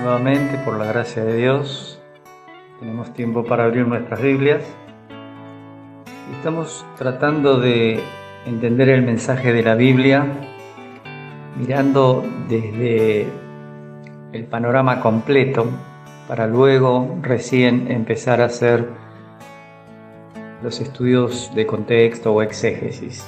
Nuevamente, por la gracia de Dios, tenemos tiempo para abrir nuestras Biblias. Estamos tratando de entender el mensaje de la Biblia mirando desde el panorama completo para luego recién empezar a hacer los estudios de contexto o exégesis.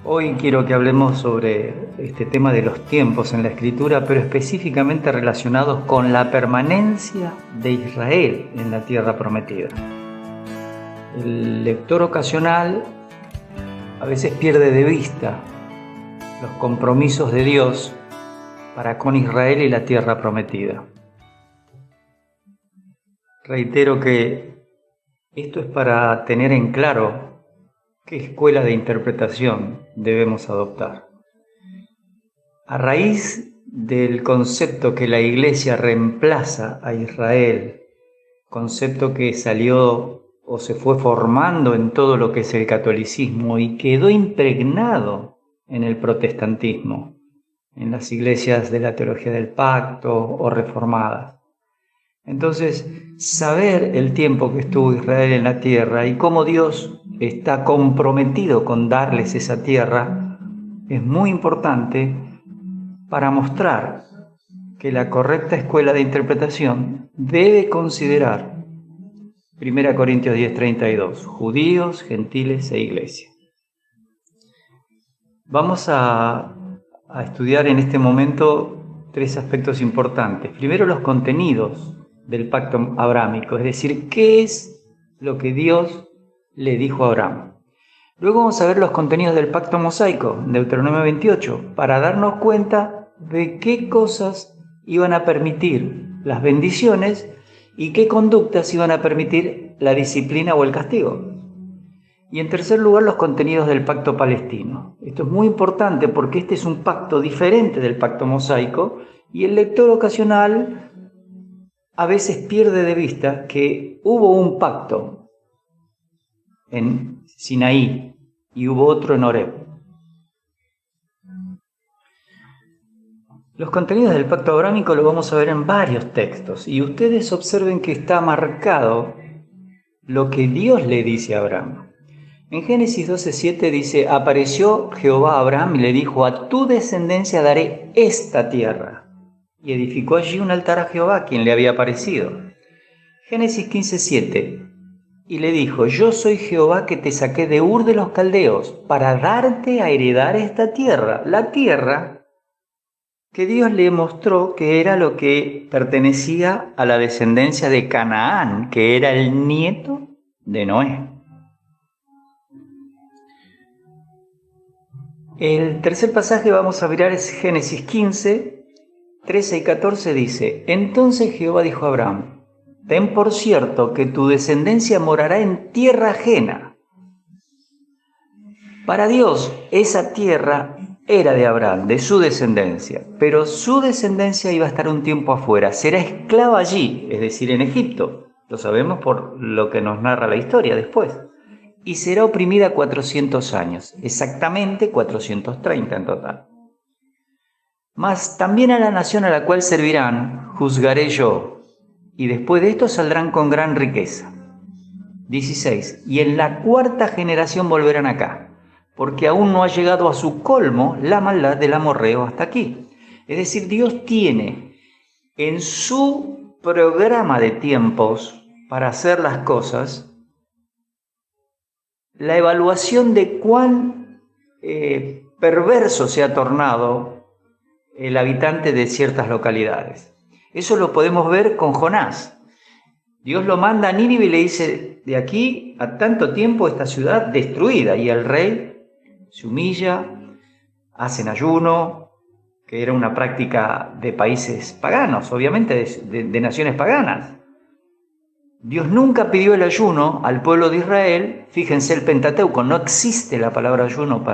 Hoy quiero que hablemos sobre este tema de los tiempos en la Escritura, pero específicamente relacionados con la permanencia de Israel en la tierra prometida. El lector ocasional a veces pierde de vista los compromisos de Dios para con Israel y la tierra prometida. Reitero que esto es para tener en claro ¿qué escuela de interpretación debemos adoptar? A raíz del concepto que la Iglesia reemplaza a Israel, concepto que salió o se fue formando en todo lo que es el catolicismo y quedó impregnado en el protestantismo, en las iglesias de la teología del pacto o reformadas. Entonces, saber el tiempo que estuvo Israel en la tierra y cómo Dios está comprometido con darles esa tierra es muy importante para mostrar que la correcta escuela de interpretación debe considerar 1 Corintios 10:32, judíos, gentiles e iglesia. Vamos a estudiar en este momento tres aspectos importantes. Primero, los contenidos del pacto abrámico, es decir, qué es lo que Dios le dijo a Abraham. Luego vamos a ver los contenidos del pacto mosaico, Deuteronomio 28, para darnos cuenta de qué cosas iban a permitir las bendiciones y qué conductas iban a permitir la disciplina o el castigo. Y en tercer lugar, los contenidos del pacto palestino. Esto es muy importante porque este es un pacto diferente del pacto mosaico y el lector ocasional a veces pierde de vista que hubo un pacto en Sinaí y hubo otro en Horeb. Los contenidos del pacto abrámico lo vamos a ver en varios textos y ustedes observen que está marcado lo que Dios le dice a Abraham. En Génesis 12:7 dice: apareció Jehová a Abraham y le dijo: a tu descendencia daré esta tierra. Y edificó allí un altar a Jehová, quien le había aparecido. Génesis 15:7 y le dijo: yo soy Jehová que te saqué de Ur de los Caldeos para darte a heredar esta tierra, la tierra que Dios le mostró que era lo que pertenecía a la descendencia de Canaán, que era el nieto de Noé. El tercer pasaje vamos a mirar es Génesis 15:13 y 14 dice: entonces Jehová dijo a Abraham: ten por cierto que tu descendencia morará en tierra ajena. Para Dios, esa tierra era de Abraham, de su descendencia, pero su descendencia iba a estar un tiempo afuera, será esclava allí, es decir, en Egipto. Lo sabemos por lo que nos narra la historia después. Y será oprimida 400 años, exactamente 430 en total. Mas también a la nación a la cual servirán, juzgaré yo, y después de esto saldrán con gran riqueza. 16. Y en la cuarta generación volverán acá, porque aún no ha llegado a su colmo la maldad del amorreo hasta aquí. Es decir, Dios tiene en su programa de tiempos para hacer las cosas la evaluación de cuán perverso se ha tornado el habitante de ciertas localidades. Eso lo podemos ver con Jonás. Dios lo manda a Nínive y le dice: de aquí a tanto tiempo esta ciudad destruida. Y el rey se humilla, hacen ayuno, que era una práctica de países paganos, obviamente de naciones paganas. Dios nunca pidió el ayuno al pueblo de Israel. Fíjense el Pentateuco, no existe la palabra ayuno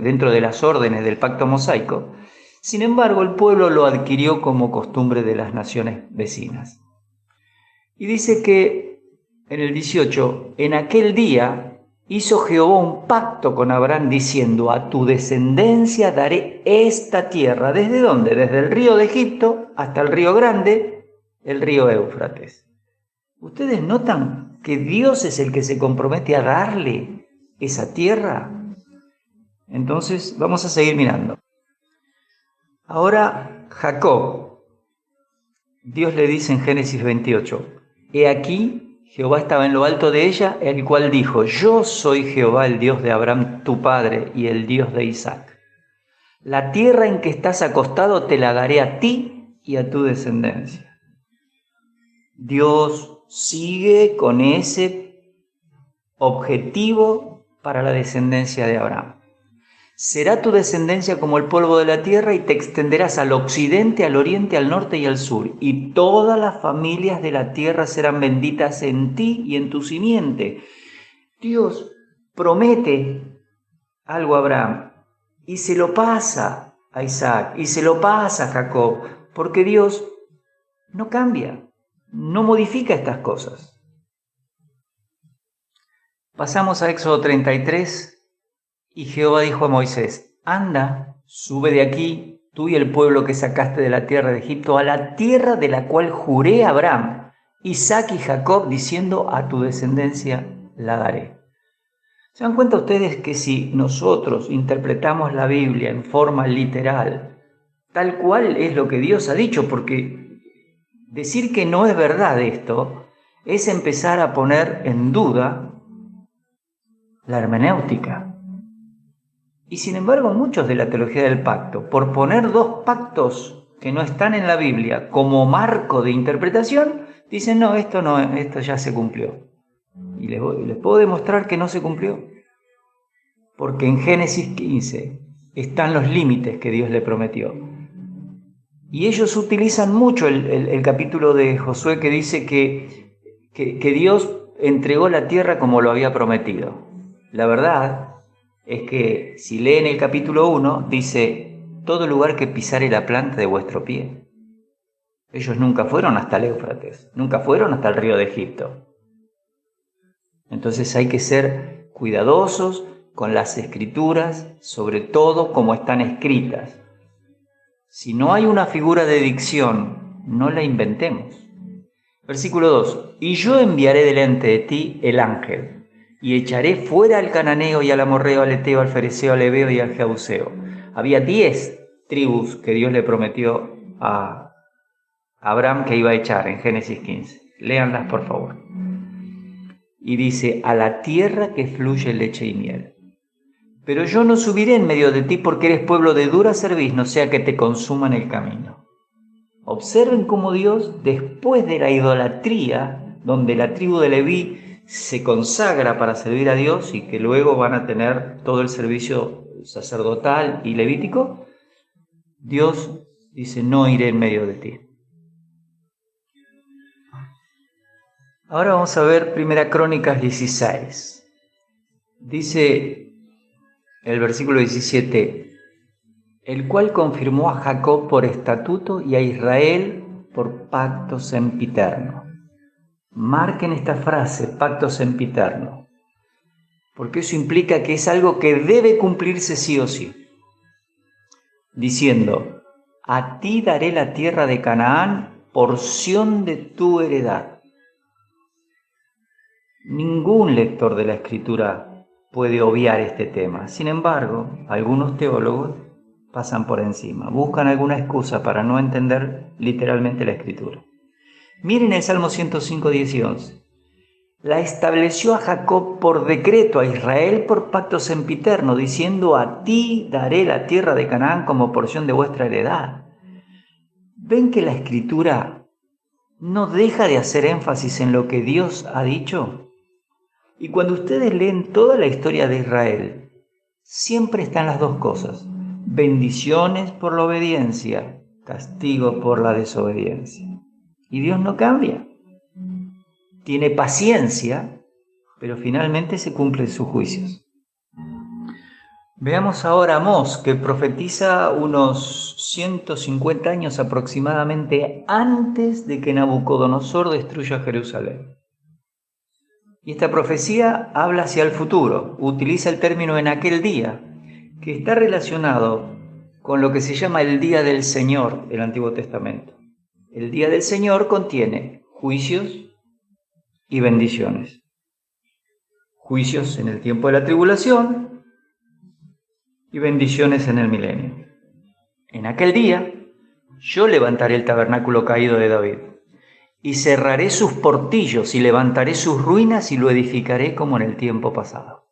dentro de las órdenes del pacto mosaico. Sin embargo, el pueblo lo adquirió como costumbre de las naciones vecinas. Y dice que en el 18, en aquel día hizo Jehová un pacto con Abraham diciendo: a tu descendencia daré esta tierra. ¿Desde dónde? Desde el río de Egipto hasta el río grande, el río Éufrates. ¿Ustedes notan que Dios es el que se compromete a darle esa tierra? Entonces vamos a seguir mirando. Ahora Jacob, Dios le dice en Génesis 28, he aquí, Jehová estaba en lo alto de ella, el cual dijo: yo soy Jehová, el Dios de Abraham tu padre y el Dios de Isaac. La tierra en que estás acostado te la daré a ti y a tu descendencia. Dios sigue con ese objetivo para la descendencia de Abraham. Será tu descendencia como el polvo de la tierra y te extenderás al occidente, al oriente, al norte y al sur. Y todas las familias de la tierra serán benditas en ti y en tu simiente. Dios promete algo a Abraham y se lo pasa a Isaac y se lo pasa a Jacob, porque Dios no cambia, no modifica estas cosas. Pasamos a Éxodo 33. Y Jehová dijo a Moisés: anda, sube de aquí, tú y el pueblo que sacaste de la tierra de Egipto, a la tierra de la cual juré a Abraham, Isaac y Jacob, diciendo: a tu descendencia la daré. ¿Se dan cuenta ustedes que si nosotros interpretamos la Biblia en forma literal, tal cual es lo que Dios ha dicho? Porque decir que no es verdad esto es empezar a poner en duda la hermenéutica. Y sin embargo, muchos de la teología del pacto, por poner dos pactos que no están en la Biblia como marco de interpretación, dicen: no, esto ya se cumplió. Y les puedo demostrar que no se cumplió. Porque en Génesis 15 están los límites que Dios le prometió. Y ellos utilizan mucho el capítulo de Josué que dice que Dios entregó la tierra como lo había prometido. La verdad es que si leen el capítulo 1, dice: todo lugar que pisare la planta de vuestro pie. Ellos nunca fueron hasta el Éufrates, nunca fueron hasta el río de Egipto. Entonces hay que ser cuidadosos con las escrituras, sobre todo como están escritas. Si no hay una figura de dicción, no la inventemos. Versículo 2: y yo enviaré delante de ti el ángel, y echaré fuera al cananeo y al amorreo, al eteo, al fereceo, al heveo y al jebuseo. Había 10 tribus que Dios le prometió a Abraham que iba a echar en Génesis 15. Léanlas, por favor. Y dice: a la tierra que fluye leche y miel. Pero yo no subiré en medio de ti, porque eres pueblo de dura cerviz, no sea que te consuman el camino. Observen cómo Dios, después de la idolatría, donde la tribu de Leví se consagra para servir a Dios y que luego van a tener todo el servicio sacerdotal y levítico, Dios dice: no iré en medio de ti. Ahora vamos a ver 1 Crónicas 16. Dice el versículo 17: el cual confirmó a Jacob por estatuto y a Israel por pacto sempiterno. Marquen esta frase, pacto sempiterno, porque eso implica que es algo que debe cumplirse sí o sí. Diciendo: a ti daré la tierra de Canaán, porción de tu heredad. Ningún lector de la Escritura puede obviar este tema. Sin embargo, algunos teólogos pasan por encima, buscan alguna excusa para no entender literalmente la Escritura. Miren el Salmo 105, 10 y 11. La estableció a Jacob por decreto, a Israel por pacto sempiterno, diciendo: a ti daré la tierra de Canaán como porción de vuestra heredad. ¿Ven que la Escritura no deja de hacer énfasis en lo que Dios ha dicho? Y cuando ustedes leen toda la historia de Israel, siempre están las dos cosas: bendiciones por la obediencia, castigo por la desobediencia. Y Dios no cambia. Tiene paciencia, pero finalmente se cumplen sus juicios. Veamos ahora a Amós, que profetiza unos 150 años aproximadamente antes de que Nabucodonosor destruya Jerusalén. Y esta profecía habla hacia el futuro, utiliza el término en aquel día, que está relacionado con lo que se llama el Día del Señor del Antiguo Testamento. El Día del Señor contiene juicios y bendiciones. Juicios en el tiempo de la tribulación y bendiciones en el milenio. En aquel día yo levantaré el tabernáculo caído de David y cerraré sus portillos y levantaré sus ruinas y lo edificaré como en el tiempo pasado.